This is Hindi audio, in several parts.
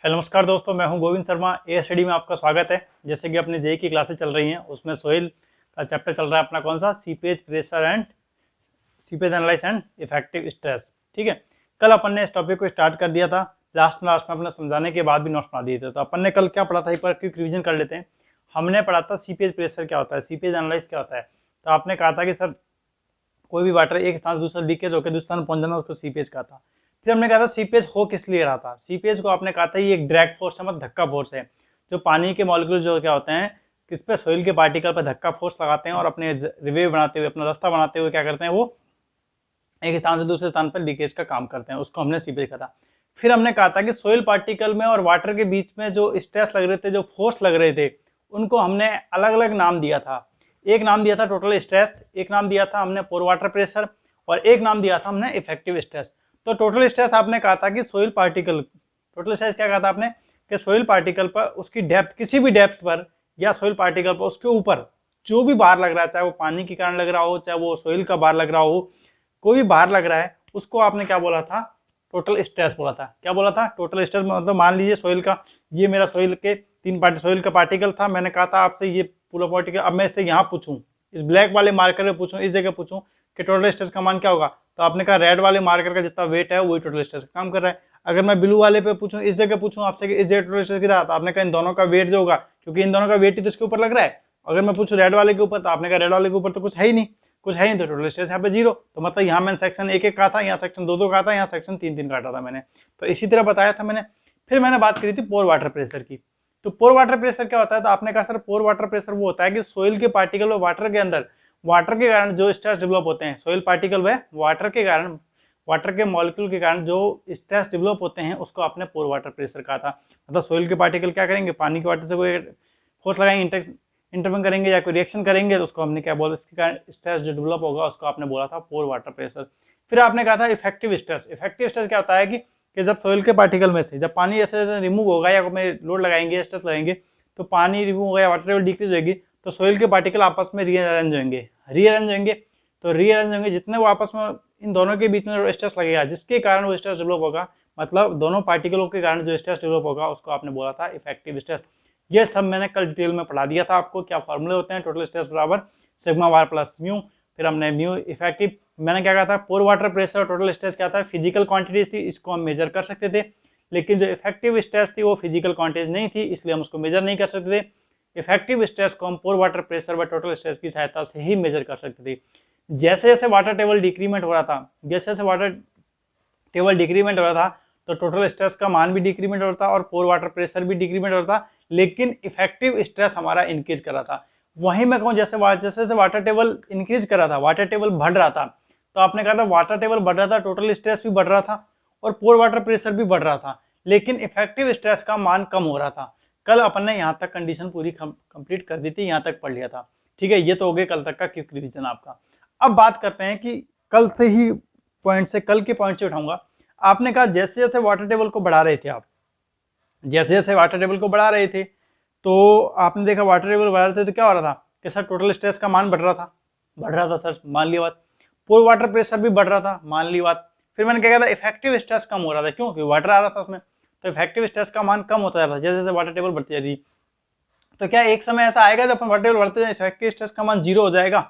हेलो नमस्कार दोस्तों, मैं हूं गोविंद शर्मा। ए स्टडी में आपका स्वागत है। जैसे कि अपनी जेई की क्लासेस चल रही हैं, उसमें सोइल का चैप्टर चल रहा है अपना कौन सा, seepage pressure and seepage analyse and effective stress. ठीक है, कल अपन ने इस टॉपिक को स्टार्ट कर दिया था। लास्ट में अपने समझाने के बाद भी नोट्स बना दिए थे। तो अपन ने कल क्या पढ़ा था, एक बार क्विक रिविजन कर लेते हैं। हमने पढ़ा था सीपेज प्रेशर क्या होता है, सीपेज एनालाइज क्या होता है। तो आपने कहा था कि सर कोई भी वाटर एक स्थान से दूसरा लीकेज होकर दूसरे स्थान पहुंच जाना, उसको सीपेज कहा था। फिर हमने कहा था सीपेज हो किस लिए रहा था। सीपेज को आपने कहा था ये एक ड्रैग फोर्स है, मतलब धक्का फोर्स है। जो पानी के मॉलिक्यूल जो क्या होते हैं, किस पे, सोइल के पार्टिकल पर धक्का फोर्स लगाते हैं और अपने रिवे बनाते हुए, अपना रास्ता बनाते हुए क्या करते हैं, वो एक स्थान से दूसरे स्थान पर लीकेज का काम करते हैं। उसको हमने सीपेज कहा था। फिर हमने कहा था कि सोइल पार्टिकल में और वाटर के बीच में जो स्ट्रेस लग रहे थे, जो फोर्स लग रहे थे, उनको हमने अलग अलग नाम दिया था। एक नाम दिया था टोटल स्ट्रेस, एक नाम दिया था हमने पोर वाटर प्रेशर, और एक नाम दिया था हमने इफेक्टिव स्ट्रेस। तो टोटल स्ट्रेस आपने कहा था कि सोइल पार्टिकल, टोटल स्ट्रेस क्या कहा था आपने कि सोइल पार्टिकल पर उसकी डेप्थ, किसी भी डेप्थ पर या सोइल पार्टिकल पर उसके ऊपर जो भी भार लग रहा है, चाहे वो पानी के कारण लग रहा हो, चाहे वो सोइल का भार लग रहा हो, कोई भी भार लग रहा है, उसको आपने क्या बोला था, टोटल स्ट्रेस बोला था। क्या बोला था, टोटल स्ट्रेस। मतलब मान लीजिए सोइल का, ये मेरा सोइल के सोइल का पार्टिकल था। मैंने कहा था आपसे ये पूरा पार्टिकल, अब मैं इससे यहाँ पूछूं, इस ब्लैक वाले मार्कर में पूछूं, इस जगह पूछूं कि टोटल स्ट्रेस का मान क्या होगा, तो आपने कहा रेड वाले मार्कर का जितना वेट है वही टोटल स्ट्रेस का काम कर रहा है। अगर मैं ब्लू वाले पे पूछूं, इस जगह पूछूं आपसे कि इस जगह टोटल स्ट्रेस कितना, तो आपने कहा इन दोनों का वेट जो होगा, क्योंकि इन दोनों का वेट ही तो इसके ऊपर लग रहा है। अगर मैं पूछूं रेड वाले के ऊपर, तो आपने कहा रेड वाले के ऊपर तो कुछ है ही नहीं, कुछ है नहीं, तो टोटल स्ट्रेस यहाँ पे जीरो। तो मतलब यहाँ मैंने सेक्शन एक कहा था, यहाँ सेक्शन दो कहा था, यहाँ सेक्शन तीन काटा था मैंने। तो इसी तरह बताया था मैंने। फिर मैंने बात करी थी पोर वाटर प्रेशर की। तो पोर वाटर प्रेशर क्या होता है, तो आपने कहा सर पोर वाटर प्रेशर वो होता है कि सोइल के पार्टिकल व वाटर के अंदर, वाटर के कारण जो स्ट्रेस डेवलप होते हैं, सोइल पार्टिकल व वाटर के कारण, वाटर के मॉलिक्यूल के कारण जो स्ट्रेस डेवलप होते हैं, उसको आपने पोर वाटर प्रेशर कहा था। मतलब सोइल के पार्टिकल क्या करेंगे, पानी के वाटर से कोई फोर्स लगाएंगे, इंटरवेंट करेंगे या कोई रिएक्शन करेंगे, तो उसको हमने क्या बोला, इसके कारण स्ट्रेस जो डेवलप होगा उसको आपने बोला था पोर वाटर प्रेशर। फिर आपने कहा था इफेक्टिव स्ट्रेस। इफेक्टिव स्ट्रेस क्या होता है कि जब सोइल के पार्टिकल में से जब पानी ऐसे रिमूव होगा या में लोड लगाएंगे, स्ट्रेस लगाएंगे, तो पानी रिमूव होगा या वाटर लेवल डिक्रीज होगी, तो सोइल के पार्टिकल आपस में रीअरेंज होंगे। तो रीअरेंज होंगे, जितने वो आपस में, इन दोनों के बीच में स्ट्रेस लगेगा, जिसके कारण वो स्ट्रेस डेवलप होगा, मतलब दोनों पार्टिकलों के कारण जो स्ट्रेस डेवलप होगा, उसको आपने बोला था इफेक्टिव स्ट्रेस। ये सब मैंने कल डिटेल में पढ़ा दिया था आपको, क्या फॉर्मूले होते हैं। टोटल स्ट्रेस बराबर सिग्मा वार प्लस म्यू। फिर हमने म्यू इफेक्टिव, मैंने क्या कहा था, पोर वाटर प्रेशर और टोटल स्ट्रेस क्या था, फिजिकल क्वांटिटीज थी, इसको हम मेजर कर सकते थे। लेकिन जो इफेक्टिव स्ट्रेस थी वो फिजिकल क्वांटिटीज नहीं थी, इसलिए हम उसको मेजर नहीं कर सकते थे। इफेक्टिव स्ट्रेस को हम पोर वाटर प्रेशर व टोटल स्ट्रेस की सहायता से ही मेजर कर सकते थे। जैसे जैसे वाटर टेबल डिक्रीमेंट हो रहा था, जैसे जैसे वाटर टेबल डिक्रीमेंट हो रहा था, तो टोटल स्ट्रेस का मान भी डिक्रीमेंट हो रहा था और पोर वाटर प्रेशर भी डिक्रीमेंट हो रहा था, लेकिन इफेक्टिव स्ट्रेस हमारा इंक्रीज कर रहा था। वहीं मैं कहूँ जैसे जैसे वाटर टेबल इंक्रीज कर रहा था, वाटर टेबल बढ़ रहा था, तो आपने कहा था वाटर टेबल बढ़ रहा था, टोटल स्ट्रेस भी बढ़ रहा था और पोर वाटर प्रेशर भी बढ़ रहा था, लेकिन इफेक्टिव स्ट्रेस का मान कम हो रहा था। कल अपन ने यहाँ तक कंडीशन पूरी कंप्लीट कर दी थी, यहाँ तक पढ़ लिया था। ठीक है, ये तो हो गया कल तक का क्विक रिवीजन आपका। अब बात करते हैं कि कल से ही पॉइंट से, कल के पॉइंट से उठाऊंगा। आपने कहा जैसे जैसे वाटर टेबल को बढ़ा रहे थे आप, जैसे जैसे वाटर टेबल को बढ़ा रहे थे, तो आपने देखा वाटर टेबल बढ़ा रहे थे तो क्या हो रहा था कि सर टोटल स्ट्रेस का मान बढ़ रहा था सर, मान लिया बात। पोर वाटर प्रेशर भी बढ़ रहा था, मान ली बात। फिर मैंने क्या कहा था, इफेक्टिव स्ट्रेस कम हो रहा था, क्यों, क्योंकि वाटर आ रहा था उसमें, तो इफेक्टिव स्ट्रेस का मान कम होता जा रहा था जैसे जैसे वाटर टेबल बढ़ती जा रही। तो क्या एक समय ऐसा आएगा जब वाटर टेबल बढ़ते जाए इफेक्टिव स्ट्रेस का मान जीरो हो जाएगा,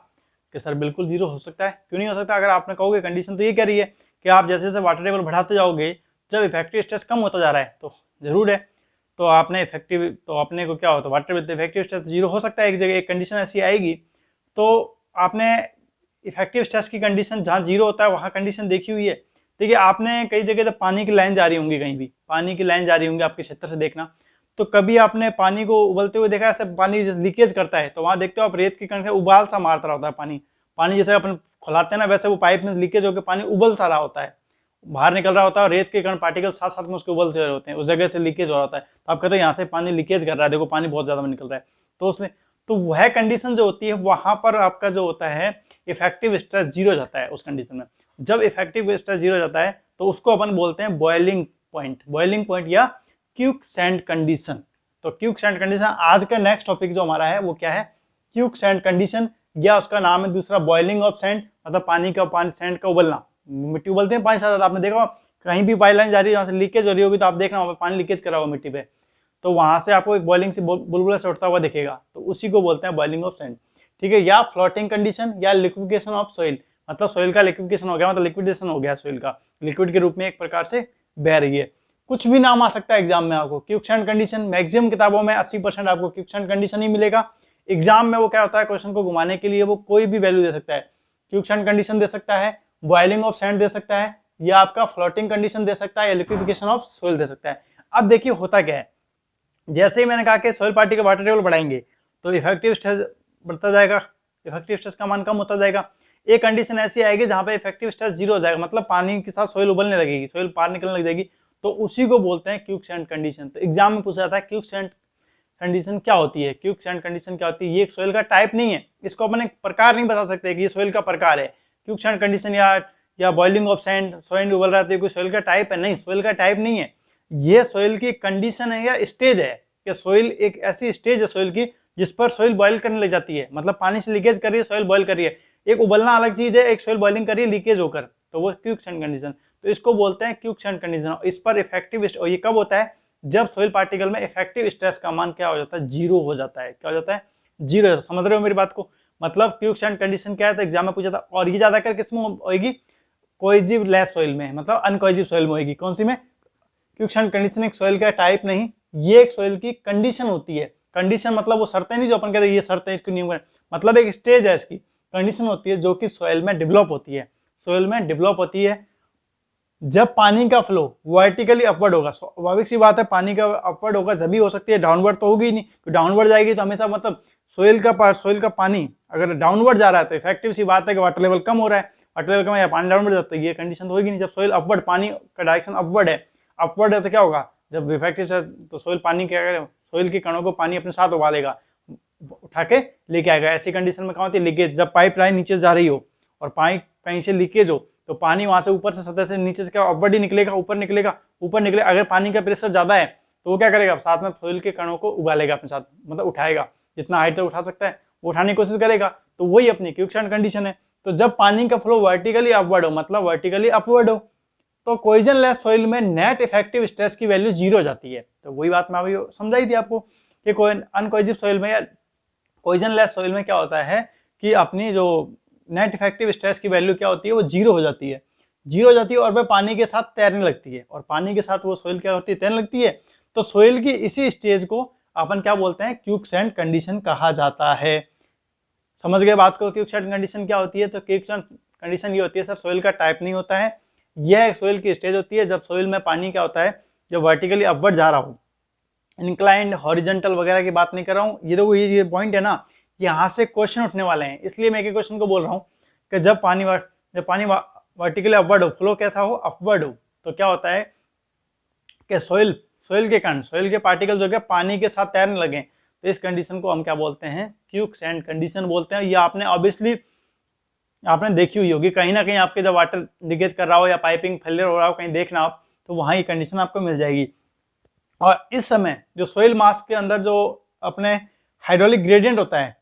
कि सर बिल्कुल जीरो हो सकता है, क्यों नहीं हो सकता। अगर आपने कहोगे कंडीशन तो ये कह रही है कि आप जैसे जैसे वाटर टेबल बढ़ाते जाओगे, जब इफेक्टिव स्ट्रेस कम होता जा रहा है, तो जरूर है, तो आपने इफेक्टिव, तो अपने को क्या होता है, water table effective stress zero हो सकता है। एक जगह एक कंडीशन ऐसी आएगी, तो आपने इफेक्टिव स्ट्रेस की कंडीशन जहाँ जीरो होता है वहाँ कंडीशन देखी हुई है। देखिए आपने कई जगह जब पानी की लाइन जा रही होंगी, कहीं भी पानी की लाइन जा रही होंगी आपके क्षेत्र से देखना, तो कभी आपने पानी को उबलते हुए देखा, ऐसे पानी लीकेज करता है, तो वहां देखते हो आप रेत के कण से उबाल सा मारता रहता है पानी। पानी जैसे अपन खुलाते हैं ना, वैसे वो पाइप में लीकेज होकर पानी उबल सा रहा होता है, बाहर निकल रहा होता है, रेत के कण पार्टिकल साथ साथ में उसके उबल से होते हैं, उस जगह से लीकेज हो रहा होता है। तो आप कहते हो यहाँ से पानी लीकेज कर रहा है, देखो पानी बहुत ज्यादा में निकल रहा है, तो उसमें, तो वह कंडीशन जो होती है वहां पर आपका जो होता है इफेक्टिव स्ट्रेस जीरो हो जाता है। उस कंडीशन में जब इफेक्टिव स्ट्रेस जीरो हो जाता है, तो उसको अपन बोलते हैं बॉइलिंग पॉइंट या क्विकसैंड कंडीशन। तो क्विकसैंड कंडीशन आज का नेक्स्ट टॉपिक जो हमारा है वो क्या है, क्विकसैंड कंडीशन, या उसका नाम है दूसरा बॉइलिंग ऑफ सैंड, मतलब पानी सैंड का उबलना। मिट्टी उबलते हैं पानी साथ, आपने देखा कहीं भी पाइपलाइन जा रही है, यहाँ से लीकेज हो रही होगी तो आप देखना वहाँ पे पानी लीकेज करा हुआ मिट्टी पे, तो वहां से आपको एक बॉइलिंग से बुलबुला से उठता हुआ दिखेगा, तो उसी को बोलते हैं बॉइलिंग ऑफ सैंड। ठीक है, या फ्लोटिंग कंडीशन या लिक्विफिकेशन ऑफ सोइल, मतलब सोइल का लिक्विफिकेशन हो गया, मतलब लिक्विडेशन हो गया सोइल का, लिक्विड के रूप में एक प्रकार से बह रही है। कुछ भी नाम आ सकता है एग्जाम में आपको। क्विकसैंड कंडीशन मैक्सिमम किताबों में 80% आपको क्विकसैंड कंडीशन ही मिलेगा। एग्जाम में वो क्या होता है, क्वेश्चन को घुमाने के लिए वो कोई भी वैल्यू दे सकता है, क्विकसैंड कंडीशन दे सकता है, बॉइलिंग ऑफ सैंड दे सकता है, या आपका फ्लोटिंग कंडीशन दे सकता है, या लिक्विफिकेशन ऑफ सोइल दे सकता है। अब देखिए होता क्या है, जैसे ही मैंने कहा कि सोइल पार्टिकल वाटर टेबल बढ़ाएंगे तो इफेक्टिव स्ट्रेस बढ़ता जाएगा, इफेक्टिव स्ट्रेस का मान कम होता जाएगा। एक कंडीशन ऐसी आएगी जहां पे इफेक्टिव स्ट्रेस 0 हो जाएगा, मतलब पानी के साथ सोइल उबलने लगेगी, सोइल बाहर निकलने लग जाएगी, तो उसी को बोलते हैं क्विकसैंड कंडीशन। तो एग्जाम में पूछा जाता है क्विकसैंड कंडीशन क्या होती है, क्विकसैंड कंडीशन क्या होती है। ये एक सोइल का टाइप नहीं है, इसको अपन एक प्रकार नहीं बता सकते कि ये सोइल का प्रकार है क्विकसैंड कंडीशन, या बॉइलिंग ऑफ सैंड, सोइल उबल रहा है, कोई सोइल का टाइप है, नहीं, सोइल का टाइप नहीं है, ये सोइल की कंडीशन है या स्टेज है, कि सोइल एक ऐसी स्टेज है सोइल की जिस पर सोइल बॉइल करने लग जाती है, मतलब पानी से लीकेज कर रही है, सोइल बॉइल कर रही है। एक उबलना अलग चीज है, एक सोइल बॉइलिंग कर रही है लीकेज होकर, तो वो क्विकसैंड कंडीशन, तो इसको बोलते हैं क्विकसैंड कंडीशन। इस पर इफेक्टिव, और ये कब होता है, जब सोइल पार्टिकल में इफेक्टिव स्ट्रेस का मान क्या हो जाता है, 0 हो जाता है। क्या हो जाता है, 0 हो जाता है। समझ रहे हो मेरी बात को, मतलब क्विकसैंड कंडीशन क्या है, तो एग्जाम में पूछा था। और ये ज्यादातर किस में होगी, कोएजिव लेस सोइल में, मतलब अनकोएजिव सोइल में होगी। कौन सी में, क्विकसैंड कंडीशन एक सोइल का टाइप नहीं, ये एक सोइल की कंडीशन होती है। कंडीशन मतलब वो शर्तें नहीं जो अपन कहते हैं ये शर्त है इसको नियम है, मतलब एक स्टेज है, इसकी कंडीशन होती है जो कि सोइल में डेवलप होती है। सोइल में डेवलप होती है जब पानी का फ्लो वर्टिकली अपवर्ड होगा। स्वाभाविक सी बात है, पानी का अपवर्ड होगा जब भी हो सकती है, डाउनवर्ड तो होगी ही नहीं, तो डाउनवर्ड जाएगी तो हमेशा, मतलब सोइल का पानी अगर डाउनवर्ड जा रहा है तो इफेक्टिव सी बात है कि वाटर लेवल कम हो रहा है, वाटर लेवल कम है या पानी डाउनवर्ड जाता है, ये कंडीशन तो होगी नहीं। जब सोइल अपवर्ड, पानी का डायरेक्शन अपवर्ड है तो क्या होगा, जब इफेक्टिव तो सोइल पानी क्या, सोइल के कणों को पानी अपने साथ उबालेगा, उठा के लेके आएगा। ऐसी कंडीशन में क्या होती है, लीकेज, जब पाइप लाइन नीचे जा रही हो और पाइप कहीं से लीकेज हो तो पानी वहां से ऊपर से सतह से नीचे से क्या अपवर्ड ही निकलेगा, ऊपर निकले। अगर पानी का प्रेशर ज्यादा है तो वो क्या करेगा, साथ में सोइल के कणों को उबालेगा अपने साथ, मतलब उठाएगा, जितना हाइट तक उठा सकता है वो उठाने की कोशिश करेगा। तो वही अपनी क्विकसैंड कंडीशन है। तो जब पानी का फ्लो वर्टिकली अपवर्ड हो, मतलब वर्टिकली अपवर्ड हो, तो कोइजन लेस सोइल में नेट इफेक्टिव स्ट्रेस की वैल्यू 0 हो जाती है। तो वही बात मैं अभी समझाई थी आपको कि अनकोइजिव सोइल में या कोइजन लेस सोइल में क्या होता है कि अपनी जो नेट इफेक्टिव स्ट्रेस की वैल्यू क्या होती है, वो 0 हो जाती है। 0 हो जाती है और वह पानी के साथ तैरने लगती है, और पानी के साथ वो सोइल क्या होती है, तैरने लगती है। तो सोइल की इसी स्टेज को अपन क्या बोलते हैं, क्विकसैंड कंडीशन कहा जाता है। समझ गए बात को, क्विकसैंड कंडीशन क्या होती है। तो क्विकसैंड कंडीशन ये होती है, सर सोइल का टाइप नहीं होता है, यह एक सोइल की स्टेज होती है जब सोइल में पानी क्या होता है, जब वर्टिकली अपवर्ड जा रहा हो, इंक्लाइंड, हॉरिजॉन्टल वगैरह की बात नहीं कर रहा हूँ। ये देखो ये पॉइंट है ना, यहाँ से क्वेश्चन उठने वाले हैं, इसलिए मैं एक क्वेश्चन को बोल रहा हूँ कि जब पानी वर्टिकली अपवर्ड हो, फ्लो कैसा हो, अपवर्ड हो, तो क्या होता है कि सोइल के कण, सोइल के पार्टिकल जो है पानी के साथ तैरने लगे, तो इस कंडीशन को हम क्या बोलते हैं, क्विकसैंड कंडीशन बोलते हैं। ये आपने ऑब्वियसली आपने देखी हुई होगी कहीं ना कहीं, आपके जब वाटर लीकेज कर रहा हो या पाइपिंग फेलियर हो रहा हो कहीं देखना आप, तो वहाँ ये कंडीशन आपको मिल जाएगी। और इस समय जो सोइल मास के अंदर जो अपने हाइड्रोलिक ग्रेडियंट होता है,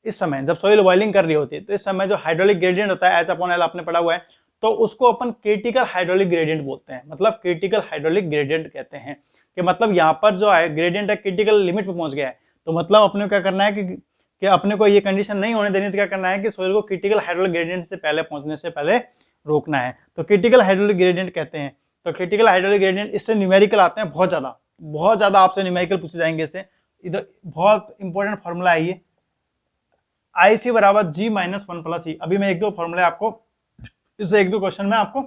इस समय जब सोइल बॉइलिंग कर रही होती है, तो इस समय जो हाइड्रोलिक ग्रेडियंट होता है H/L आपने पढ़ा हुआ है, तो उसको अपन क्रिटिकल हाइड्रोलिक ग्रेडियंट बोलते हैं। मतलब क्रिटिकल हाइड्रोलिक ग्रेडियंट कहते हैं कि मतलब यहाँ पर जो ग्रेडियंट है क्रिटिकल लिमिट पे पहुंच गया है, तो मतलब अपने को क्या करना है कि अपने को ये कंडीशन नहीं होने देनी, तो क्या करना है कि सोइल को क्रिटिकल हाइड्रोलिक ग्रेडियंट से पहले पहुंचने से पहले रोकना है, तो क्रिटिकल हाइड्रोलिक ग्रेडियंट कहते हैं। तो क्रिटिकल हाइड्रोलिक ग्रेडियंट, इससे न्यूमेरिकल आते हैं बहुत ज्यादा आपसे न्यूमेरिकल पूछे जाएंगे। इससे इधर बहुत इंपॉर्टेंट फॉर्मूला है ये, IC बराबर G माइनस 1 प्लस ई। अभी मैं एक दो फॉर्मूले आपको, इससे एक दो क्वेश्चन में आपको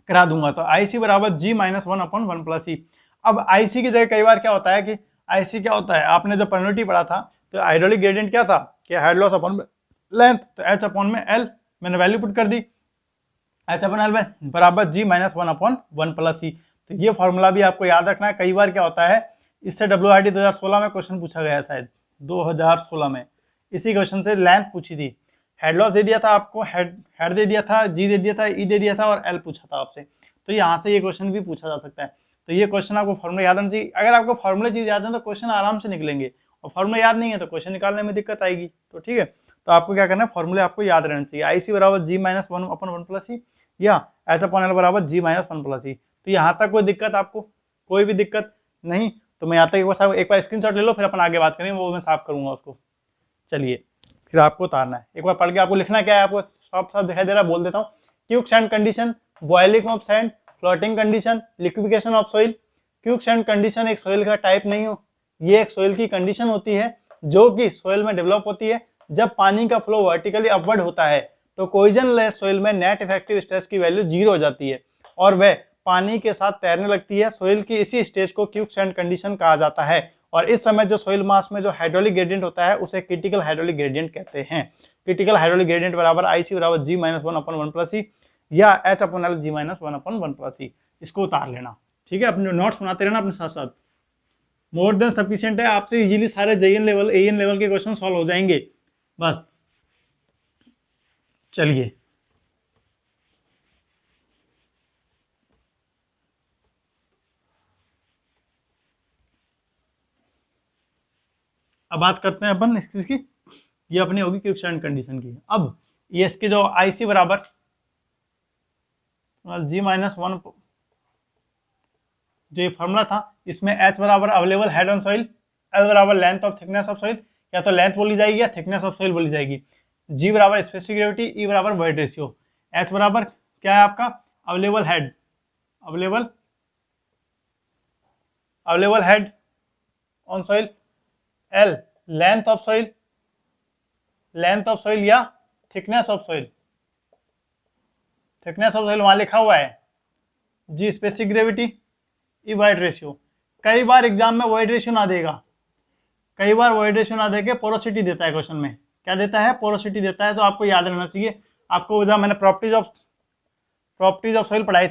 करा दूंगा। तो IC बराबर G माइनस 1/1 प्लस ई। अब IC की जगह कई बार क्या होता है कि IC क्या होता है, आपने जब परमिटिविटी पढ़ा था तो हाइड्रोलिक ग्रेडियंट क्या था कि हेड लॉस अपॉन लेंथ, तो H/L मैंने वैल्यू पुट कर दी, H/L में बराबर G माइनस 1/1 प्लस ई। तो ये फॉर्मूला भी आपको याद रखना है। कई बार क्या होता है, इससे WRT 2016 में क्वेश्चन पूछा गया है, शायद 2016 में इसी क्वेश्चन से लेंथ पूछी थी, हेड लॉस दे दिया था आपको, हेड दे दिया था, G दे दिया था, E दे दिया था और L पूछा था आपसे। तो यहाँ से ये क्वेश्चन भी पूछा जा सकता है। तो ये क्वेश्चन आपको फॉर्मूला याद होना चाहिए। अगर आपको फॉर्मूले चीज याद है तो क्वेश्चन आराम से निकलेंगे, और फॉर्मूला याद नहीं है तो क्वेश्चन निकालने में दिक्कत आएगी। तो ठीक है, तो आपको क्या करना है, फॉर्मूले आपको याद रहना चाहिए। IC बराबर G माइनस 1/1 प्लस ई, या H/L बराबर G माइनस 1 प्लस ई। तो यहाँ तक कोई दिक्कत आपको, कोई भी दिक्कत नहीं? तो मैं यहाँ तक एक बार स्क्रीनशॉट ले लो, फिर अपन आगे बात करेंगे, वो मैं साफ करूंगा उसको। चलिए फिर आपको उतारना है, एक बार पढ़ के आपको लिखना क्या है, आपको साफ साफ दिखाई दे रहा है, बोल देता हूँ। Quick sand condition, boiling of sand, floating condition, liquefaction of soil. Quick sand condition एक सॉइल का टाइप नहीं हो, ये एक सॉइल की कंडीशन होती है जो कि सॉइल में डेवलप होती है जब पानी का फ्लो वर्टिकली अपवर्ड होता है तो कोइजन लेस सॉइल में नेट इफेक्टिव स्ट्रेस की वैल्यू 0 हो जाती है और वह पानी के साथ तैरने लगती है। सॉइल की इसी स्टेज को क्यूक सैंड कंडीशन कहा जाता है और इस समय जो सॉइल मास में जो हाइड्रोलिक ग्रेडियंट होता है उसे क्रिटिकल हाइड्रोलिक ग्रेडियंट कहते हैं। क्रिटिकल हाइड्रोलिक ग्रेडियंट बराबर IC बराबर G माइनस 1/1 प्लस ई या H/L G माइनस 1/1 प्लस ई। इसको उतार लेना, ठीक है? अपने नोट्स बनाते रहना अपने साथ साथ, मोर देन सफिशिएंट है, आपसे इजीली सारे JN लेवल AN लेवल के क्वेश्चन सॉल्व हो जाएंगे बस। चलिए अब बात करते हैं अपन इस चीज की, ये अपनी होगी क्यूक सैंड कंडीशन की। अब ये इसके जो IC बराबर G माइनस 1 जो ये फॉर्मूला था, इसमें H बराबर available head on soil, L बराबर length of thickness of soil, या तो लेंथ बोली जाएगी या थिकनेस ऑफ सॉइल बोली जाएगी। G बराबर स्पेसिफिक ग्रेविटी, E बराबर वॉइड रेशियो, H बराबर क्या है आपका available head, available head on soil, L length of soil या थिकनेस ऑफ सॉइल, वहां लिखा हुआ है। G specific gravity, E void ratio. कई बार एग्जाम में वॉइड रेशियो ना देगा, कई बार वॉइड रेशियो ना देके पोरोसिटी देता है क्वेश्चन में। क्या देता है? पोरोसिटी देता है। तो आपको याद रहना चाहिए। आपको जब मैंने प्रॉपर्टीज ऑफ सॉइल पढ़ाए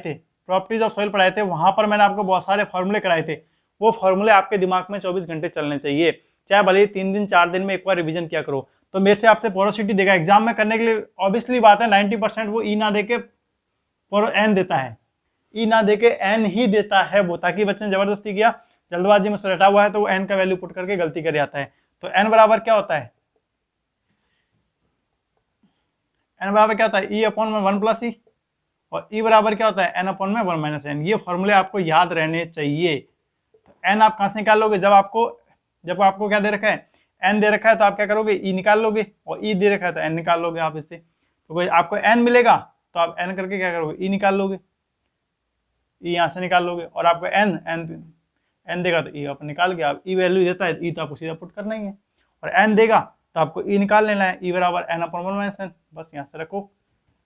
थे, वहां पर मैंने आपको बहुत सारे फॉर्मूले कराए थे। वो फॉर्मूले आपके दिमाग में 24 घंटे चलने चाहिए, चाहे भले ही 3 दिन 4 दिन में एक बार रिवीजन किया करो। तो मेरे से आपसे पोरोसिटी देगा एग्जाम में करने के लिए, ऑब्वियसली बात है 90% वो ई ना देके एन देता है, ई ना देके एन ही देता है वो, ताकि बच्चे ने जबरदस्ती किया, जल्दबाजी में रटा हुआ है तो वो एन का वैल्यू पुट करके गलती कर जाता है। तो एन बराबर क्या होता है? एन बराबर क्या होता है? ई अपॉन में 1 प्लस ई, और ई बराबर क्या होता है? एन अपॉन में 1 माइनस एन। ये फॉर्मूले आपको याद रहने चाहिए। तो एन आप कहां से निकाल लोगे? जब आपको क्या दे रखा है? एन दे रखा है तो आप क्या करोगे? ई निकाल लोगे, और ई दे रखा है तो एन निकाल लोगे आप इससे। तो कोई आपको एन मिलेगा तो आप एन करके क्या करोगे? ई निकाल लोगे, ई यहाँ से निकाल लोगे, और आपको एन देगा तो ई आप निकाल के, आप ई वैल्यू देता है ई तो आपको सीधा पुट करना ही है, और एन देगा तो आपको ई निकाल लेना है, ई बराबर एन अपॉन 1 माइनस एन। बस यहाँ से रखो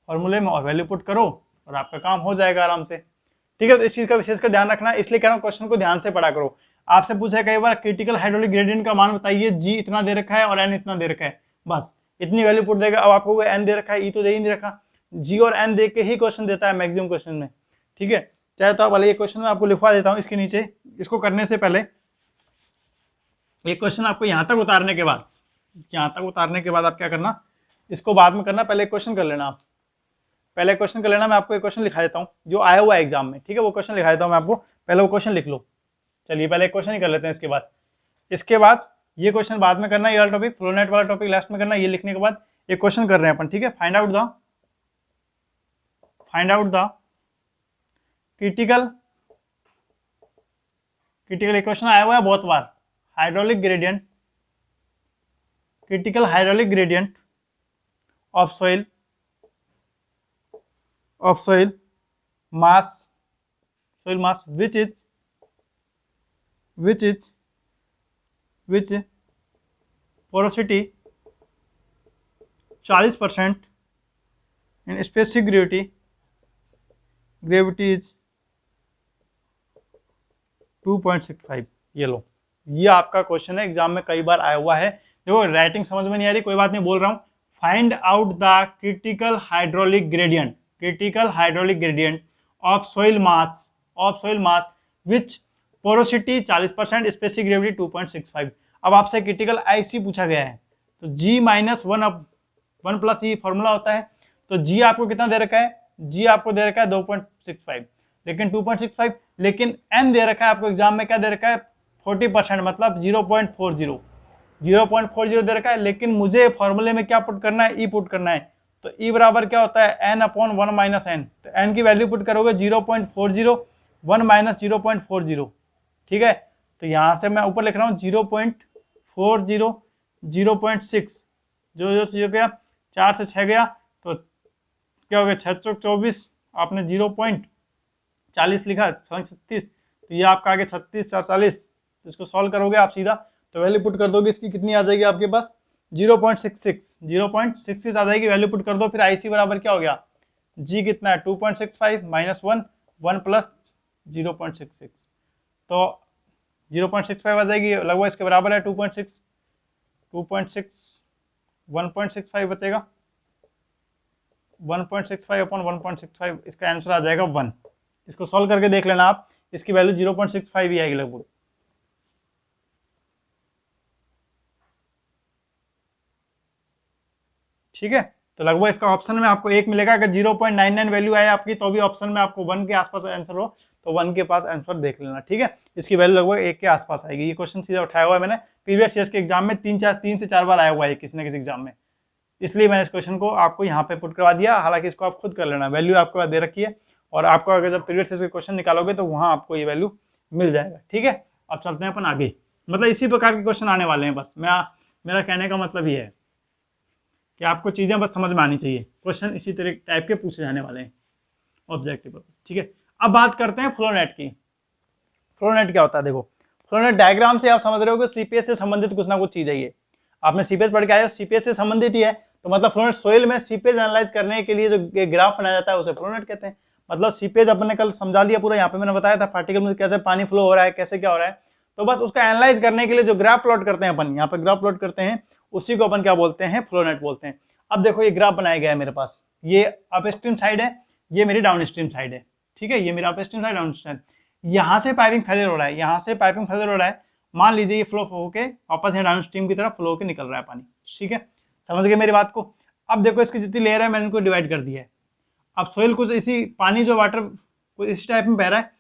फॉर्मूले में और वैल्यू पुट करो और आपका काम हो जाएगा आराम से, ठीक है? तो इस चीज का विशेष कर ध्यान रखना, इसलिए कह रहा हूँ क्वेश्चन को ध्यान से पढ़ा करो। आपसे पूछा है कई बार क्रिटिकल हाइड्रोलिक ग्रेडियंट का मान बताइए, जी इतना दे रखा है और एन इतना दे रखा है, बस इतनी वैल्यू पुट देगा। अब आपको एन दे रखा है, ई तो दे ही नहीं रखा, जी और एन दे के ही क्वेश्चन देता है मैक्सिमम क्वेश्चन में, ठीक है? चाहे तो आप वाले ये क्वेश्चन में आपको लिखवा देता हूँ इसके नीचे। इसको करने से पहले एक क्वेश्चन आपको यहाँ तक उतारने के बाद, आप क्या करना, इसको बाद में करना, पहले क्वेश्चन कर लेना आप, मैं आपको एक क्वेश्चन लिखा देता हूँ जो आया हुआ है एग्जाम में, ठीक है? वो क्वेश्चन लिखा देता हूँ मैं आपको, पहले वो क्वेश्चन लिख लो। चलिए पहले एक क्वेश्चन ही कर लेते हैं, इसके बाद ये क्वेश्चन बाद में करना, ये वाला टॉपिक फ्लोनेट वाला टॉपिक लास्ट में करना। ये लिखने के बाद एक क्वेश्चन कर रहे हैं अपन, ठीक है? फाइंड आउट द क्रिटिकल एक क्वेश्चन आया हुआ है बहुत बार, critical hydraulic gradient of soil mass which porosity 40% in specific gravity is 2.65। ये लो, ये आपका क्वेश्चन है, एग्जाम में कई बार आया हुआ है। देखो राइटिंग समझ में नहीं आ रही, कोई बात नहीं, बोल रहा हूं। Find out the critical hydraulic gradient of soil mass which porosity 40%, specific gravity 2.65। अब आपसे क्रिटिकल IC पूछा गया है, तो G माइनस 1 प्लस ई फॉर्मूला होता है। तो G आपको कितना दे रखा है? G आपको दे रखा है 2.65, लेकिन 2.65, लेकिन N दे रखा है आपको एग्जाम में, क्या दे रखा है? 40%, मतलब 0.40 दे रखा है। लेकिन मुझे फॉर्मूले में क्या पुट करना है? ई पुट करना है। तो ई बराबर क्या होता है n अपॉन 1 माइनस एन। तो n की वैल्यू पुट करोगे 0.40, 1 माइनस 0.40, ठीक है। तो यहाँ से मैं ऊपर लिख रहा हूँ 0.40, 0.6, जो गया 4 से 6 गया तो क्या हो गया 6 चौक 24, आपने 0.40 लिखा 36, तो ये आपका आगे 36 4 40। तो इसको सॉल्व करोगे आप सीधा तो वैल्यू पुट कर दोगे, इसकी कितनी आ जाएगी आपके पास 0.66 आ जाएगी, वैल्यू पुट कर दो। फिर IC बराबर क्या हो गया, G कितना है 2.65 माइनस 1, 1 प्लस 0.66, तो 0.65 आ जाएगी, लगभग इसके बराबर है 2.6, 1.65 बचेगा, 1.65 अपॉन 1.65, इसका आंसर आ जाएगा 1। इसको सॉल्व करके देख लेना आप, इसकी वैल्यू 0.65 ही आएगी लगभग। ठीक है, तो लगभग इसका ऑप्शन में आपको 1 मिलेगा। अगर 0.99 वैल्यू आए आपकी तो भी ऑप्शन में आपको 1 के आसपास आंसर हो तो 1 के पास आंसर देख लेना, ठीक है। इसकी वैल्यू लगभग 1 के आसपास आएगी। ये क्वेश्चन सीधा उठाया हुआ है मैंने, प्रीवियस ईयर के एग्जाम में 3 से 4 बार आया हुआ है किसी न किसी एग्जाम में, इसलिए मैंने इस क्वेश्चन को आपको यहाँ पे पुट करवा दिया। हालांकि इसको आप खुद कर लेना, वैल्यू आपको दे रखी है और आपको अगर जब प्रीवियस ईयर के क्वेश्चन निकालोगे तो वहाँ आपको ये वैल्यू मिल जाएगा, ठीक है। अब चलते हैं अपन आगे, मतलब इसी प्रकार के क्वेश्चन आने वाले हैं। बस मेरा कहने का मतलब ये है कि आपको चीज़ें बस समझ में आनी चाहिए, क्वेश्चन इसी तरह टाइप के पूछे जाने वाले हैं ऑब्जेक्टिव पर्पस, ठीक है। अब बात करते हैं फ्लोनेट की। फ्लोनेट क्या होता है, देखो फ्लोनेट डायग्राम से आप समझ रहे हो कि सीपीएस से संबंधित कुछ ना कुछ चीज है। ये आपने सीपीएस पढ़ के आए हो, सीपीएस से संबंधित ही है, तो मतलब फ्लोनेट सोइल में सीपीएस एनालाइज करने के लिए जो ग्राफ बनाया जाता है उसे फ्लोनेट कहते हैं। मतलब सीपीएस अपने कल समझा दिया पूरा, यहाँ पे मैंने बताया था पार्टिकल में कैसे पानी फ्लो हो रहा है, कैसे क्या हो रहा है, तो बस उसका एनालाइज करने के लिए जो ग्राफ प्लॉट करते हैं अपन, यहाँ पे ग्राफ प्लॉट करते हैं, उसी को अपन क्या बोलते हैं, फ्लोनेट बोलते हैं। अब देखो ये ग्राफ बनाया गया है मेरे पास, ये अपस्ट्रीम साइड है, ये मेरी डाउनस्ट्रीम साइड है, ठीक है। ये मेरा अपस्ट्रीम साइड, डाउनस्ट्रीम, यहाँ से पाइपिंग फेलियर हो रहा है, यहाँ से पाइपिंग फेलियर हो रहा है, मान लीजिए ये फ्लो होके वापस यहाँ डाउनस्ट्रीम की तरफ फ्लो होके निकल रहा है पानी, ठीक है। समझ गए मेरी बात को। अब देखो इसकी जितनी लेयर है मैंने इनको डिवाइड कर दिया है। अब सोइल कुछ इसी पानी जो वाटर कुछ इस टाइप में बह रहा है।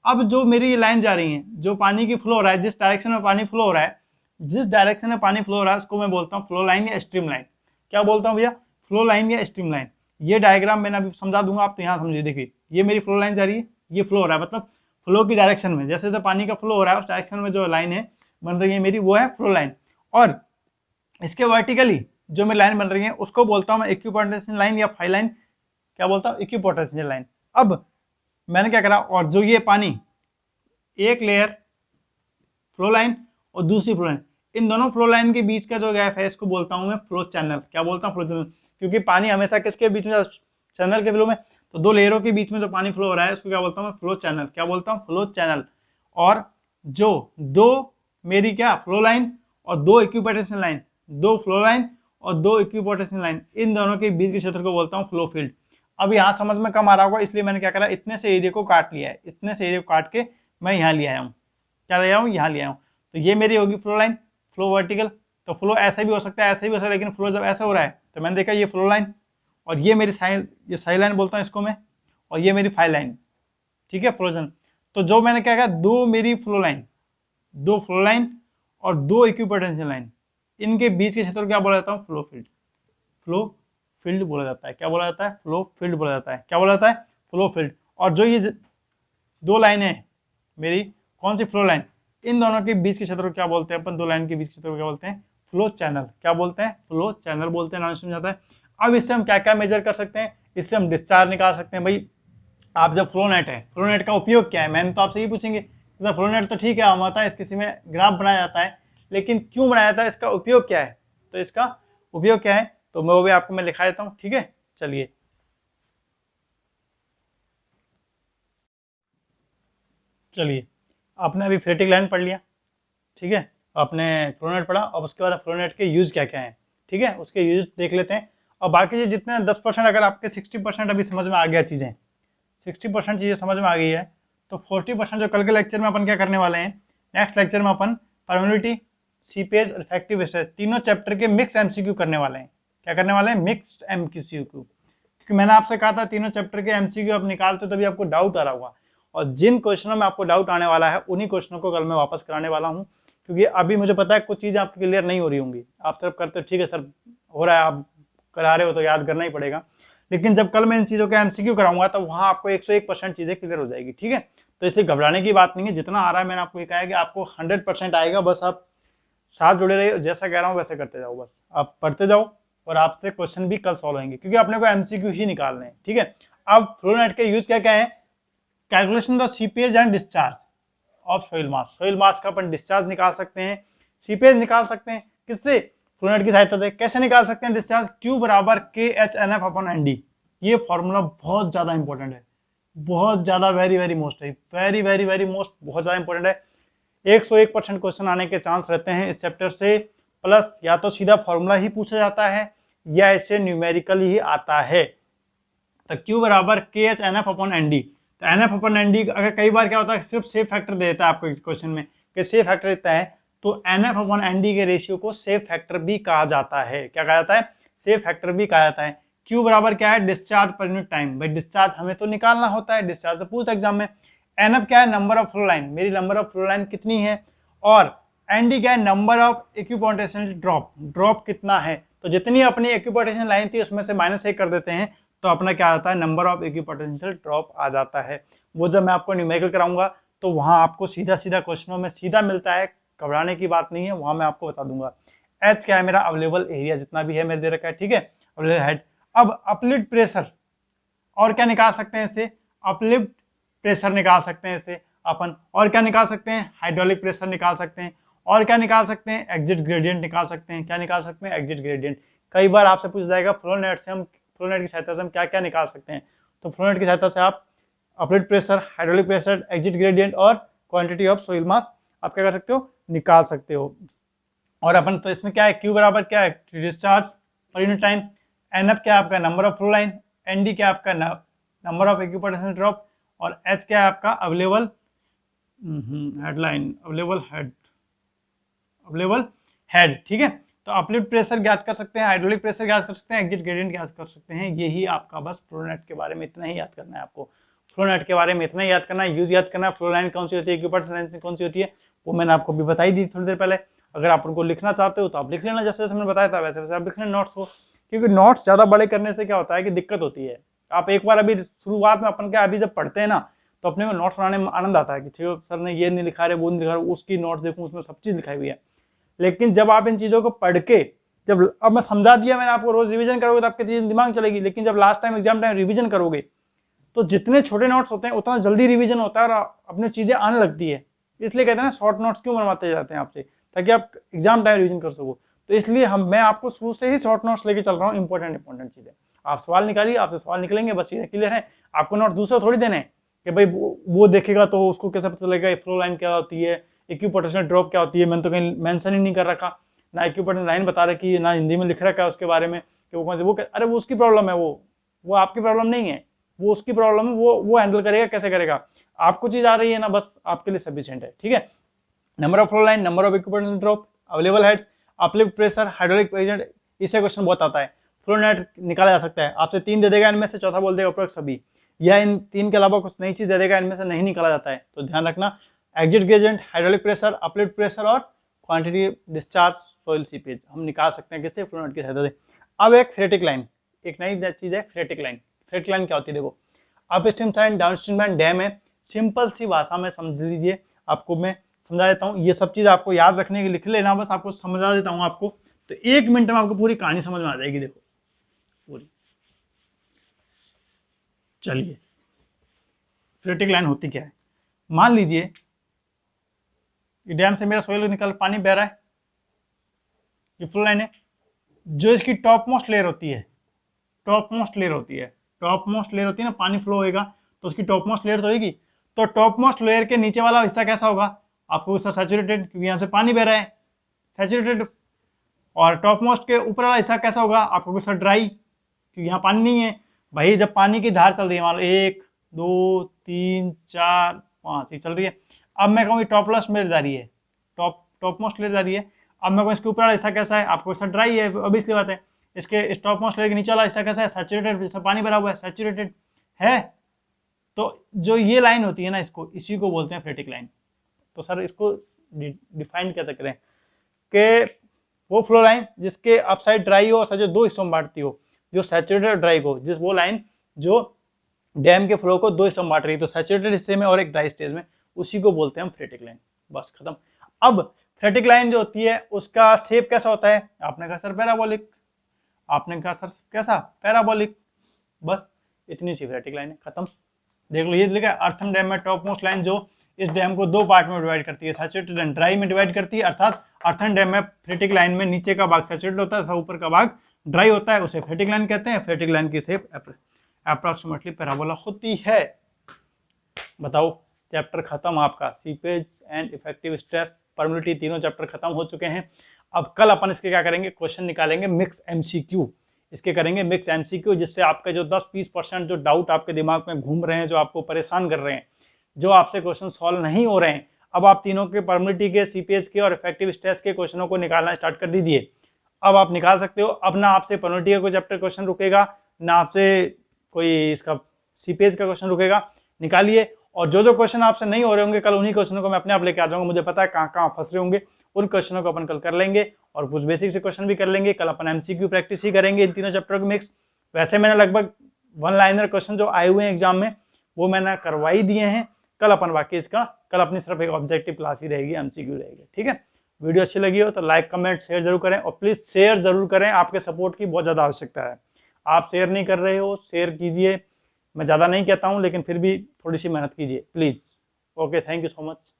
अब जो मेरी ये लाइन जा रही है, जो पानी की फ्लो हो रहा है, जिस डायरेक्शन में पानी फ्लो हो रहा है, जिस डायरेक्शन में पानी फ्लो हो रहा है उसको मैं बोलता हूँ फ्लो लाइन या स्ट्रीम लाइन। क्या बोलता हूँ भैया, फ्लो लाइन या स्ट्रीम लाइन। ये डायग्राम मैंने अभी समझा दूंगा, आप तो यहाँ समझिए। देखिए ये मेरी फ्लो लाइन जा रही है, ये फ्लो हो रहा है, मतलब फ्लो की डायरेक्शन में जैसे जैसे पानी का फ्लो हो रहा है उस डायरेक्शन में जो लाइन है बन रही है मेरी, वो है फ्लो लाइन। और इसके वर्टिकली जो मेरी लाइन बन रही है उसको बोलता हूँ मैं इक्विपोटेंशियल लाइन या फाई लाइन। क्या बोलता हूँ, इक्विपोटेंशियल लाइन। अब मैंने क्या करा, और जो ये पानी एक लेयर फ्लो लाइन और दूसरी फ्लो लाइन, इन दोनों फ्लो लाइन के बीच का जो गैप है इसको बोलता हूँ मैं फ्लो चैनल। क्या बोलता हूँ, फ्लो चैनल। क्योंकि पानी हमेशा किसके बीच में, चैनल के फ्लो में, तो दो लेयरों के बीच में जो पानी फ्लो हो रहा है उसको क्या बोलता हूँ मैं, फ्लो चैनल। क्या बोलता हूँ, फ्लो चैनल। और जो दो मेरी क्या फ्लो लाइन और दो इक्विपोटेंशियल लाइन, दो फ्लो लाइन और दो इक्विपोटेंशियल लाइन, इन दोनों के बीच के क्षेत्र को बोलता हूँ फ्लो फील्ड। अब यहाँ समझ में कम आ रहा होगा, इसलिए मैंने क्या करा, इतने से एरिया को काट लिया है, इतने से एरिया को काट के मैं यहाँ ले आया हूँ। क्या ले आया हूँ, यहाँ ले आया हूँ। तो ये मेरी होगी फ्लो लाइन, फ्लो वर्टिकल। तो फ्लो ऐसे भी हो सकता है, ऐसे भी हो सकता है, लेकिन फ्लो जब ऐसे हो रहा है तो मैंने देखा ये फ्लो लाइन, और ये मेरी साइड, ये साइड लाइन बोलता हूँ इसको मैं, और ये मेरी फाई लाइन, ठीक है, फ्लोजन। तो जो मैंने क्या कहा, दो मेरी फ्लो लाइन, दो फ्लो लाइन और दो इक्विपोटेंशियल लाइन, इनके बीच के क्षेत्र को क्या बोला जाता है, फ्लो फील्ड। फ्लो फील्ड बोला जाता है। क्या बोला जाता है, फ्लो फील्ड बोला जाता है। क्या बोला जाता है, फ्लो फील्ड। और जो ये दो लाइनें हैं मेरी, कौन सी, फ्लो लाइन, इन दोनों के बीच के क्षेत्र को क्या बोलते हैं अपन, दो लाइन के बीच के क्षेत्र को क्या बोलते हैं, फ्लो चैनल। क्या बोलते हैं, फ्लो चैनल बोलते हैं। नाम समझाता है। अब इससे हम क्या क्या मेजर कर सकते हैं, इससे हम डिस्चार्ज निकाल सकते हैं। भाई आप जब फ्लो नेट है, फ्लो नेट का उपयोग क्या है, मैंने तो आपसे ये पूछेंगे, तो फ्लो नेट तो ठीक है हम आता है, इस किसी में ग्राफ बनाया जाता है, लेकिन क्यों बनाया जाता है, इसका उपयोग क्या है, तो इसका उपयोग क्या है, तो मैं वो भी आपको मैं लिखा देता हूँ, ठीक है। चलिए आपने अभी फ्रेटिक लाइन पढ़ लिया, ठीक है, आपने फ्लोनेट पढ़ा, और उसके बाद फ्लोनेट के यूज क्या क्या है, ठीक है, उसके यूज देख लेते हैं। और बाकी ये जितने 10%, अगर आपके 60% अभी समझ में आ गया चीज़ें, 60% चीज़ें समझ में आ गई है, तो 40% जो कल के लेक्चर में अपन क्या करने वाले हैं, नेक्स्ट लेक्चर में अपन परमेबिलिटी, सीपेज और इफेक्टिव स्ट्रेस, तीनों चैप्टर के मिक्स एमसीक्यू करने वाले हैं। क्या करने वाले हैं, मिक्स्ड एमसीक्यू। क्योंकि मैंने आपसे कहा था तीनों चैप्टर के एमसीक्यू आप निकालते हो तभी आपको डाउट आ रहा होगा, और जिन क्वेश्चनों में आपको डाउट आने वाला है उन्हीं क्वेश्चनों को कल मैं वापस कराने वाला हूँ। क्योंकि अभी मुझे पता है कुछ चीज़ें आपकी क्लियर नहीं हो रही होंगी, आप सिर्फ करते हो ठीक है सर हो रहा है, आप करा रहे हो तो याद करना ही पड़ेगा। लेकिन जब कल मैं इन चीज़ों का एमसीक्यू कराऊंगा तो वहाँ आपको 101% चीज़ें क्लियर हो जाएगी, ठीक है। तो इसलिए घबराने की बात नहीं है, जितना आ रहा है मैंने आपको ये कहा है कि आपको 100% आएगा, बस आप साथ जुड़े रहिए, जैसा कह रहा हूँ वैसे करते जाओ, बस आप पढ़ते जाओ और आपसे क्वेश्चन भी कल सॉल्व होंगे, क्योंकि अपने को एमसीक्यू ही निकालने हैं, ठीक है। अब फ्लोनेट के यूज क्या क्या है, calculation the seepage and discharge of soil mass. Soil mass का अपन डिस्चार्ज निकाल सकते हैं, सीपेज निकाल सकते हैं, किससे, फ्लोनेट की सहायता से। कैसे निकाल सकते हैं डिस्चार्ज, Q बराबर KHNF/ND। ये फॉर्मूला बहुत ज्यादा इंपॉर्टेंट है, बहुत ज्यादा, वेरी वेरी मोस्ट है, वेरी वेरी वेरी मोस्ट, बहुत ज्यादा इंपॉर्टेंट है। 101% क्वेश्चन आने के चांस रहते हैं इस चैप्टर से, प्लस या तो सीधा फॉर्मूला ही पूछा जाता है या इससे न्यूमेरिकल ही आता है। तो Q बराबर KHNF/ND। तो NF/ND अगर कई बार क्या होता है, सिर्फ सेफ फैक्टर दे देता है आपको इस क्वेश्चन में कि सेफ फैक्टर देता है, तो NF/ND के रेशियो को सेफ फैक्टर भी कहा जाता है। क्या कहा जाता है, सेफ फैक्टर भी कहा जाता है। Q बराबर क्या है, डिस्चार्ज पर यूनिट टाइम। भाई डिस्चार्ज हमें तो निकालना होता है, डिस्चार्ज तो पूछता एग्जाम में। NF क्या है, नंबर ऑफ फ्लो लाइन, मेरी नंबर ऑफ फ्लो लाइन कितनी है। और ND क्या है, number of equipotential drop, drop कितना है। तो जितनी अपनी इक्विपोटेंशियल लाइन थी उसमें से -1 कर देते हैं तो अपना क्या आता है, नंबर ऑफ इक्विपोटेंशियल ड्रॉप आ जाता है। वो जब मैं आपको न्यूमेरिकल कराऊंगा तो वहां आपको सीधा सीधा क्वेश्चनों में सीधा मिलता है, घबराने की बात नहीं है, वहां मैं आपको बता दूंगा। H क्या है, मेरा अवेलेबल एरिया जितना भी है मेरे दे रखा है, ठीक है, अवेलेबल हेड। अब अपलिफ्ट प्रेशर, और क्या निकाल सकते हैं इससे, अपलिफ्ट प्रेशर निकाल सकते हैं इससे अपन। और क्या निकाल सकते हैं, हाइड्रोलिक प्रेशर निकाल सकते हैं। और क्या निकाल सकते हैं, एग्जिट ग्रेडियंट निकाल सकते हैं। क्या निकाल सकते हैं, एग्जिट ग्रेडियंट। कई बार आपसे पूछ जाएगा फ्लोनेट से, हम फ्लोनेट की सहायता से हम क्या क्या निकाल सकते हैं। तो फ्लोनेट की सहायता से आप uplift pressure, hydraulic pressure, exit gradient और क्वांटिटी ऑफ सोइल मास आप क्या कर सकते हो, निकाल सकते हो। और अपन तो इसमें क्या है, Q बराबर क्या है, discharge per unit time. NF क्या है आपका, number of flow line. ND क्या है आपका, नंबर ऑफ इक्विपोटेंशियल ड्रॉप। और H क्या है आपका, अवेलेबल हेडलाइन, अवेलेबल हेड, ठीक है। तो अपलिफ्ट प्रेशर ज्ञात कर सकते हैं, हाइड्रोलिक प्रेशर ज्ञात कर सकते हैं, एग्जिट ग्रेडियंट ज्ञात कर सकते हैं। यही आपका बस फ्लोनेट के बारे में इतना ही याद करना है आपको। फ्लोनेट के बारे में इतना ही याद करना है, यूज याद करना है। फ्लो लाइन कौन सी होती है, इक्विपोटेंशियल लाइन कौन सी होती है, वो मैंने आपको भी बताई दी थोड़ी देर पहले। अगर आप उनको लिखना चाहते हो तो आप लिख लेना, जैसे जैसे मैंने बताया था वैसे वैसे आप लिख लेना नोट्स को, क्योंकि नोट्स ज्यादा बड़े करने से क्या होता है कि दिक्कत होती है। आप एक बार अभी शुरुआत में अपन क्या अभी जब पढ़ते हैं ना तो अपने को नोट्स बनाने में आनंद आता है कि ठीक है सर ने ये नहीं लिखा रहे, वो नहीं लिखा रहे, उसकी नोट्स देखूँ उसमें सब चीज लिखाई हुई है। लेकिन जब आप इन चीजों को पढ़ के, जब अब मैं समझा दिया मैंने आपको, रोज रिवीजन करोगे तो आपकी चीज दिमाग चलेगी। लेकिन जब last time exam time revision करोगे तो जितने छोटे नोट्स होते हैं उतना जल्दी रिवीजन होता है और अपनी चीजें आने लगती है। इसलिए कहते हैं ना शॉर्ट नोट्स क्यों बनवाते जाते हैं आपसे, ताकि आप एग्जाम टाइम रिवीजन कर सको। तो इसलिए मैं आपको शुरू से ही शॉर्ट नोट्स लेके चल रहा हूँ, इंपॉर्टेंट चीजें। आप सवाल निकालिए, आपसे सवाल निकलेंगे, बस ये क्लियर है। आपको नोट्स दूसरा थोड़ी देने हैं कि भाई वो देखेगा तो उसको कैसे पता चलेगा फ्लो लाइन क्या होती है, इक्विपोटेंशियल ड्रॉप क्या होती है। मैंने तो कहीं मेंशन ही नहीं कर रखा, ना इक्विपोटेंशियल लाइन बता रखी है, ना हिंदी में लिख रखा है उसके बारे में कि वो कौन से, वो अरे वो उसकी प्रॉब्लम है, वो आपकी प्रॉब्लम नहीं है, वो उसकी प्रॉब्लम है, वो हैंडल करेगा, कैसे करेगा। आपको चीज आ रही है ना, बस आपके लिए सफिशिएंट है, ठीक है। Number of flow line, number of equipotential drop, available heads, uplift pressure, hydraulic agent, इससे क्वेश्चन बहुत आता है। फ्लो नेट निकाला जा सकता है, आपसे 3 दे देगा, इनमें से चौथा बोल देगा उपरोक्त सभी, या इन 3 के अलावा कुछ नई चीज दे देगा, इनमें से नहीं निकाला जाता है। तो ध्यान रखना, exit gradient, hydraulic pressure, uplift pressure और क्वांटिटी डिस्चार्ज सोइल सीपेज हम निकाल सकते हैं किससे, फ्लो नेट की सहायता से। अब एक फ्रेटिक लाइन, एक नई चीज है फ्रेटिक लाइन। फ्रेटिक लाइन क्या होती है, देखो upstream side downstream line dam है, सिंपल सी भाषा में समझ लीजिए, आपको मैं समझा देता हूँ। ये सब चीज आपको याद रखने के लिख लेना, बस आपको समझा देता हूँ आपको, तो 1 मिनट में आपको पूरी कहानी समझ में आ जाएगी। देखो पूरी, चलिए फ्रेटिक लाइन होती क्या है। मान लीजिए डैम से मेरा सोइल निकल पानी बह रहा है, ये फ्लो लाइन है। जो इसकी टॉप मोस्ट लेयर होती है, टॉप मोस्ट लेयर होती है, टॉप मोस्ट लेयर होती है ना, पानी फ्लो होएगा तो उसकी टॉप मोस्ट लेयर तो होगी। तो टॉप मोस्ट लेयर के नीचे वाला हिस्सा कैसा होगा, आपको इसका सैचुरेटेड, क्योंकि यहाँ से पानी बह रहा है, सैचुरेटेड। और टॉप मोस्ट के ऊपर वाला हिस्सा कैसा होगा, आपको इसका ड्राई, क्योंकि यहाँ पानी नहीं है। भाई जब पानी की धार चल रही है, मान लो 1 2 3 4 5 ये चल रही है। अब मैं कहूँ टॉप मोस्ट लेयर जा रही है, टॉप मोस्ट लेयर जा रही है। अब मैं कहूँ इसके ऊपर वाला हिस्सा कैसा है, आपको इसका ड्राई है, अभी इसलिए बात है। इसके टॉप मोस्ट लेयर के नीचे वाला हिस्सा कैसा है, सैचुरेटेड, जिसमें पानी भरा हुआ है, सैचुरेटेड है। तो जो ये लाइन होती है ना, इसको, इसी को बोलते हैं फ्रेटिक लाइन। तो सर इसको डिफाइन कैसे करें, कि वो फ्लो लाइन जिसके अपसाइड ड्राई हो और सजे 2 हिस्सों में बांटती हो। जो सैचुरेटेड और ड्राई को, जिस वो लाइन जो डैम के फ्लो को दो हिस्सों में बांट रही है, तो सैचुरेटेड हिस्से में और एक ड्राई स्टेज में, उसी को बोलते हैं हम फ्रेटिक लाइन। बस खत्म। अब फ्रेटिक लाइन जो होती है उसका शेप कैसा होता है? आपने कहा सर पैराबोलिक, आपने कहा सर कैसा? पैराबोलिक। बस इतनी सी फ्रेटिक लाइन है, खत्म। देख लो ये लिखा है अर्थन डैम में टॉप मोस्ट लाइन जो इस डैम को दो पार्ट में डिवाइड करती है, सैचुरेटेड एंड ड्राई में डिवाइड करती है। अर्थात अर्थन डैम में फ्रेटिक लाइन में नीचे का भाग सैचुरेटेड होता है, ऊपर का भाग ड्राई होता है, उसे फ्रेटिक लाइन कहते हैं। फ्रेटिक लाइन की शेप अप्रॉक्सीमेटली पैराबोला होती है। बताओ, चैप्टर खत्म आपका। Seepage and effective stress, permittivity, तीनों चैप्टर खत्म हो चुके हैं। अब कल अपन इसके क्या करेंगे, क्वेश्चन निकालेंगे मिक्स एमसीक्यू। इसके करेंगे मिक्स एमसीक्यू, जिससे आपके जो 10-20% जो डाउट आपके दिमाग में घूम रहे हैं, जो आपको परेशान कर रहे हैं, जो आपसे क्वेश्चन सॉल्व नहीं हो रहे हैं, अब आप तीनों के परमिटिविटी के, सीपीएच के और इफेक्टिव स्ट्रेस के क्वेश्चनों को निकालना स्टार्ट कर दीजिए। अब आप निकाल सकते हो। अब ना आपसे परमिटिविटी का कोई चैप्टर क्वेश्चन रुकेगा, ना आपसे कोई इसका सीपीएच का क्वेश्चन रुकेगा। निकालिए, और जो जो क्वेश्चन आपसे नहीं हो रहे होंगे कल, उन्हीं क्वेश्चनों को मैं अपने आप लेके आ जाऊंगा। मुझे पता है कहाँ कहाँ फंस रहे होंगे, उन क्वेश्चनों को अपन कल कर लेंगे, और कुछ बेसिक से क्वेश्चन भी कर लेंगे। कल अपन एमसीक्यू प्रैक्टिस ही करेंगे इन तीनों चैप्टर को मिक्स। वैसे मैंने लगभग 1 लाइनर क्वेश्चन जो आए हुए हैं एग्जाम में, वो मैंने करवाई दिए हैं। कल अपन बाकी इसका, कल अपनी सिर्फ एक ऑब्जेक्टिव क्लास ही रहेगी, एमसीक्यू रहेगी। ठीक है, वीडियो अच्छी लगी हो तो लाइक, कमेंट, शेयर जरूर करें, और प्लीज शेयर जरूर करें। आपके सपोर्ट की बहुत ज्यादा आवश्यकता है। आप शेयर नहीं कर रहे हो, शेयर कीजिए। मैं ज्यादा नहीं कहता हूं, लेकिन फिर भी थोड़ी सी मेहनत कीजिए please. Okay, thank you so much.